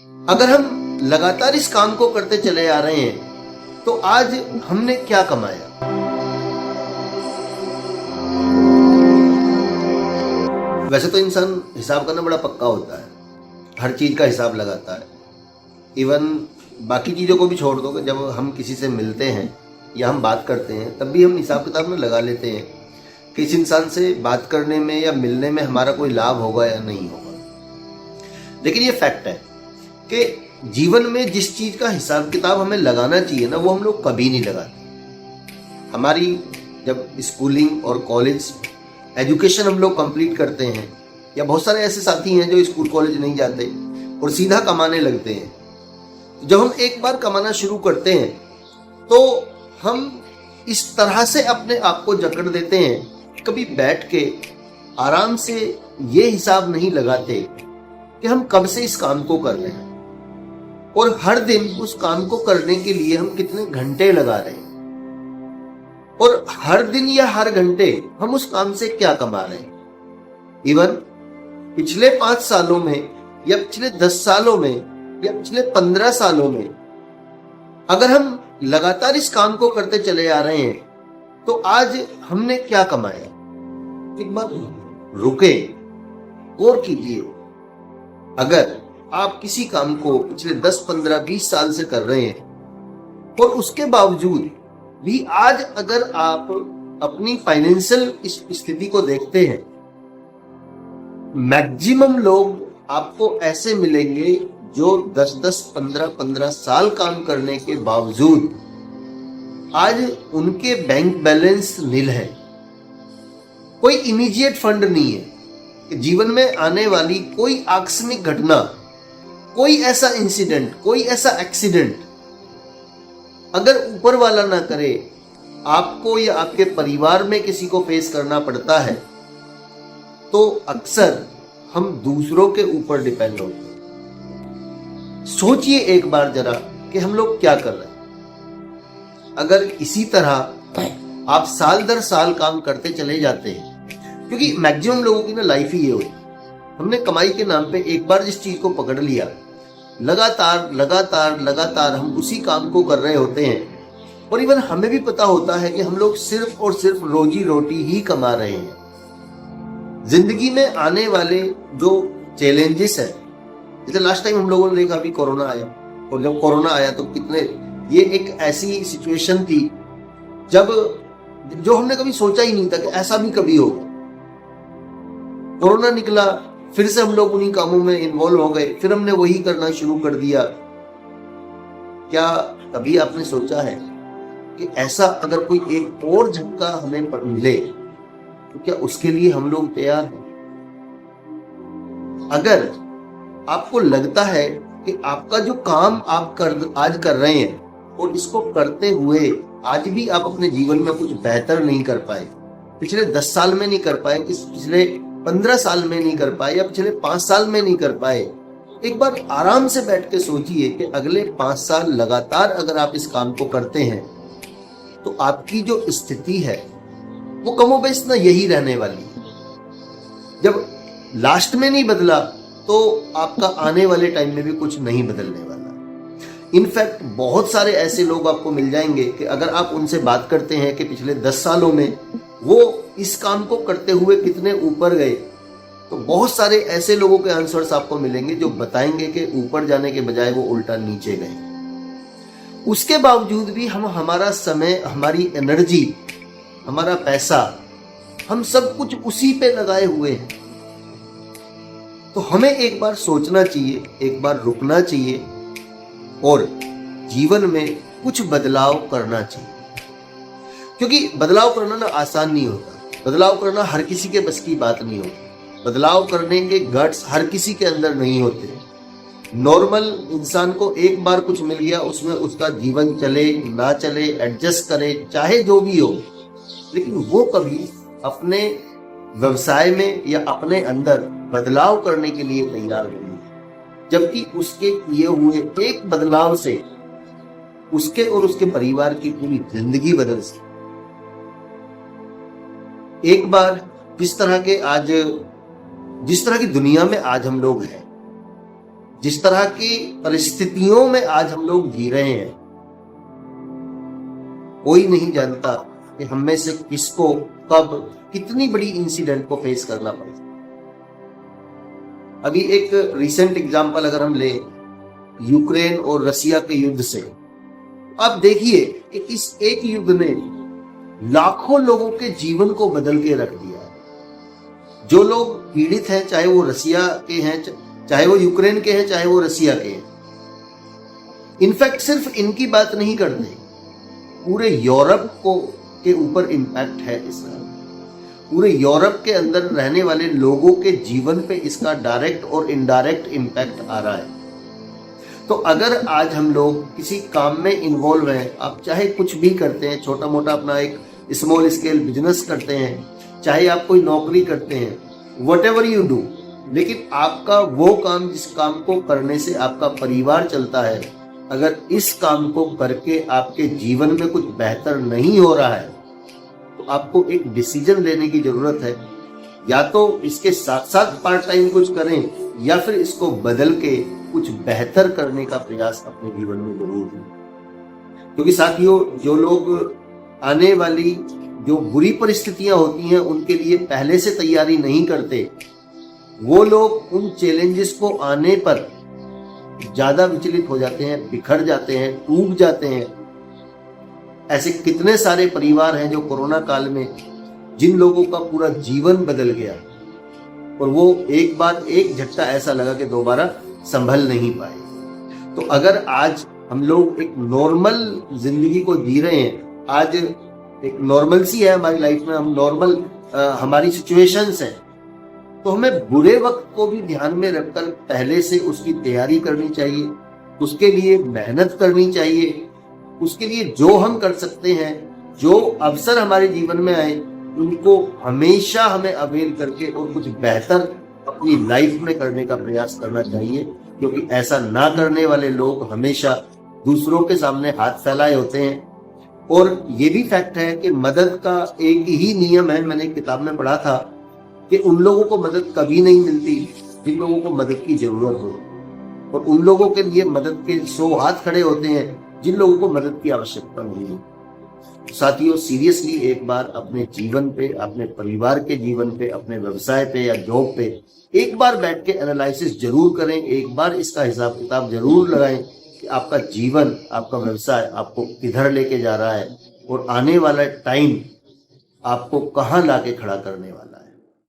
अगर हम लगातार इस काम को करते चले आ रहे हैं तो आज हमने क्या कमाया? वैसे तो इंसान हिसाब करना बड़ा पक्का होता है, हर चीज का हिसाब लगाता है। इवन बाकी चीजों को भी छोड़ दो, जब हम किसी से मिलते हैं या हम बात करते हैं तब भी हम हिसाब किताब में लगा लेते हैं कि इस इंसान से बात करने में या मिलने में हमारा कोई लाभ होगा या नहीं होगा। लेकिन ये फैक्ट है कि जीवन में जिस चीज का हिसाब किताब हमें लगाना चाहिए ना, वो हम लोग कभी नहीं लगाते। हमारी जब स्कूलिंग और कॉलेज एजुकेशन हम लोग कंप्लीट करते हैं, या बहुत सारे ऐसे साथी हैं जो स्कूल कॉलेज नहीं जाते और सीधा कमाने लगते हैं। जब हम एक बार कमाना शुरू करते हैं तो हम इस तरह से अपने आप को जकड़ देते हैं, कभी बैठ के आराम से ये हिसाब नहीं लगाते कि हम कब से इस काम को कर रहे हैं और हर दिन उस काम को करने के लिए हम कितने घंटे लगा रहे हैं, और हर दिन या हर घंटे हम उस काम से क्या कमा रहे हैं। इवन पिछले 5 सालों में या पिछले 10 सालों में या पिछले 15 सालों में अगर हम लगातार इस काम को करते चले आ रहे हैं तो आज हमने क्या कमाया? एक बार रुके, गौर कीजिए। अगर आप किसी काम को पिछले 10, 15, 20 साल से कर रहे हैं और उसके बावजूद भी आज अगर आप अपनी फाइनेंशियल स्थिति को देखते हैं, मैक्सिमम लोग आपको ऐसे मिलेंगे जो 10-10, 15-15 साल काम करने के बावजूद आज उनके बैंक बैलेंस नील है। कोई इमीडिएट फंड नहीं है कि जीवन में आने वाली कोई आकस्मिक घटना, कोई ऐसा इंसिडेंट, कोई ऐसा एक्सीडेंट अगर ऊपर वाला ना करे, आपको या आपके परिवार में किसी को फेस करना पड़ता है तो अक्सर हम दूसरों के ऊपर डिपेंड होते हैं। सोचिए एक बार जरा कि हम लोग क्या कर रहे हैं। अगर इसी तरह आप साल दर साल काम करते चले जाते हैं, क्योंकि मैक्सिमम लोगों की ना लाइफ ही ये हुई, हमने कमाई के नाम पे एक बार जिस चीज को पकड़ लिया, लगातार लगातार लगातार हम उसी काम को कर रहे होते हैं। और इवन हमें भी पता होता है कि हम लोग सिर्फ और सिर्फ रोजी रोटी ही कमा रहे हैं। जिंदगी में आने वाले जो चैलेंजेस है, जैसे लास्ट टाइम हम लोगों ने देखा अभी कोरोना आया, और जब कोरोना आया तो कितने, ये एक ऐसी सिचुएशन थी जब जो हमने कभी सोचा ही नहीं था कि ऐसा भी कभी होगा। कोरोना निकला, फिर से हम लोग उन्हीं कामों में इन्वॉल्व हो गए, फिर हमने वही करना शुरू कर दिया। क्या कभी आपने सोचा है कि ऐसा अगर कोई एक और झटका हमें मिले तो क्या उसके लिए हम लोग तैयार हैं? अगर आपको लगता है कि आपका जो काम आप आज कर रहे हैं और इसको करते हुए आज भी आप अपने जीवन में कुछ बेहतर नहीं कर पाए, पिछले 10 साल में नहीं कर पाए, पिछले 15 साल में नहीं कर पाए, या पिछले 5 साल में नहीं कर पाए, एक बार आराम से बैठ के सोचिए कि अगले 5 साल लगातार अगर आप इस काम को करते हैं तो आपकी जो स्थिति है वो कमोबेश ना यही रहने वाली। जब लास्ट में नहीं बदला तो आपका आने वाले टाइम में भी कुछ नहीं बदलने वाला। इनफैक्ट बहुत सारे ऐसे लोग आपको मिल जाएंगे कि अगर आप उनसे बात करते हैं कि पिछले 10 सालों में वो इस काम को करते हुए कितने ऊपर गए, तो बहुत सारे ऐसे लोगों के आंसर्स आपको मिलेंगे जो बताएंगे कि ऊपर जाने के बजाय वो उल्टा नीचे गए। उसके बावजूद भी हम हमारा समय, हमारी एनर्जी, हमारा पैसा, हम सब कुछ उसी पे लगाए हुए हैं। तो हमें एक बार सोचना चाहिए, एक बार रुकना चाहिए और जीवन में कुछ बदलाव करना चाहिए। क्योंकि बदलाव करना ना आसान नहीं होता, बदलाव करना हर किसी के बस की बात नहीं होती, बदलाव करने के गट्स हर किसी के अंदर नहीं होते। नॉर्मल इंसान को एक बार कुछ मिल गया, उसमें उसका जीवन चले ना चले, एडजस्ट करे, चाहे जो भी हो, लेकिन वो कभी अपने व्यवसाय में या अपने अंदर बदलाव करने के लिए तैयार नहीं, जबकि उसके किए हुए एक बदलाव से उसके और उसके परिवार की पूरी जिंदगी बदल सकती। एक बार जिस तरह की दुनिया में आज हम लोग हैं, जिस तरह की परिस्थितियों में आज हम लोग जी रहे हैं, कोई नहीं जानता कि हम में से किसको कब कितनी बड़ी इंसिडेंट को फेस करना पड़े। अभी एक रिसेंट एग्जांपल अगर हम ले यूक्रेन और रसिया के युद्ध से, आप देखिए कि इस एक युद्ध ने लाखों लोगों के जीवन को बदल के रख दिया। जो लोग पीड़ित हैं, चाहे वो रसिया के हैं, चाहे वो यूक्रेन के हैं, चाहे वो रसिया के हैं, इनफैक्ट सिर्फ इनकी बात नहीं करते, पूरे यूरोप को के ऊपर इम्पैक्ट है इसका। पूरे यूरोप के अंदर रहने वाले लोगों के जीवन पे इसका डायरेक्ट और इनडायरेक्ट इम्पैक्ट आ रहा है। तो अगर आज हम लोग किसी काम में इन्वॉल्व हैं, आप चाहे कुछ भी करते हैं, छोटा मोटा अपना एक स्मॉल स्केल बिजनेस करते हैं, चाहे आप कोई नौकरी करते हैं, व्हाटएवर यू डू, लेकिन आपका वो काम जिस काम को करने से आपका परिवार चलता है, अगर इस काम को करके आपके जीवन में कुछ बेहतर नहीं हो रहा है, तो आपको एक डिसीजन लेने की जरूरत है। या तो इसके साथ साथ पार्ट टाइम कुछ करें, या फिर इसको बदल के कुछ बेहतर करने का प्रयास अपने जीवन में जरूर करें। क्योंकि साथियों, जो लोग आने वाली जो बुरी परिस्थितियां होती हैं उनके लिए पहले से तैयारी नहीं करते, वो लोग उन चैलेंजेस को आने पर ज्यादा विचलित हो जाते हैं, बिखर जाते हैं, टूट जाते हैं। ऐसे कितने सारे परिवार हैं जो कोरोना काल में जिन लोगों का पूरा जीवन बदल गया और वो एक बार एक झटका ऐसा लगा कि दोबारा संभल नहीं पाए। तो अगर आज हम लोग एक नॉर्मल जिंदगी को जी रहे हैं, आज एक नॉर्मल सी है हमारी लाइफ में, हम नॉर्मल हमारी सिचुएशंस हैं, तो हमें बुरे वक्त को भी ध्यान में रखकर पहले से उसकी तैयारी करनी चाहिए, उसके लिए मेहनत करनी चाहिए, उसके लिए जो हम कर सकते हैं, जो अवसर हमारे जीवन में आए उनको हमेशा हमें अवेल करके और कुछ बेहतर अपनी लाइफ में करने का प्रयास करना चाहिए। क्योंकि ऐसा ना करने वाले लोग हमेशा दूसरों के सामने हाथ फैलाए होते हैं। और ये भी फैक्ट है कि मदद का एक ही नियम है, मैंने किताब में पढ़ा था कि उन लोगों को मदद कभी नहीं मिलती जिन लोगों को मदद की जरूरत हो, और उन लोगों के लिए मदद के 100 हाथ खड़े होते हैं जिन लोगों को मदद की आवश्यकता नहीं है। साथियों, सीरियसली एक बार अपने जीवन पे, अपने परिवार के जीवन पे, अपने व्यवसाय पे या जॉब पे एक बार बैठ के एनालिसिस जरूर करें, एक बार इसका हिसाब किताब जरूर लगाएं कि आपका जीवन, आपका व्यवसाय आपको किधर लेके जा रहा है और आने वाला टाइम आपको कहाँ लाके खड़ा करने वाला है।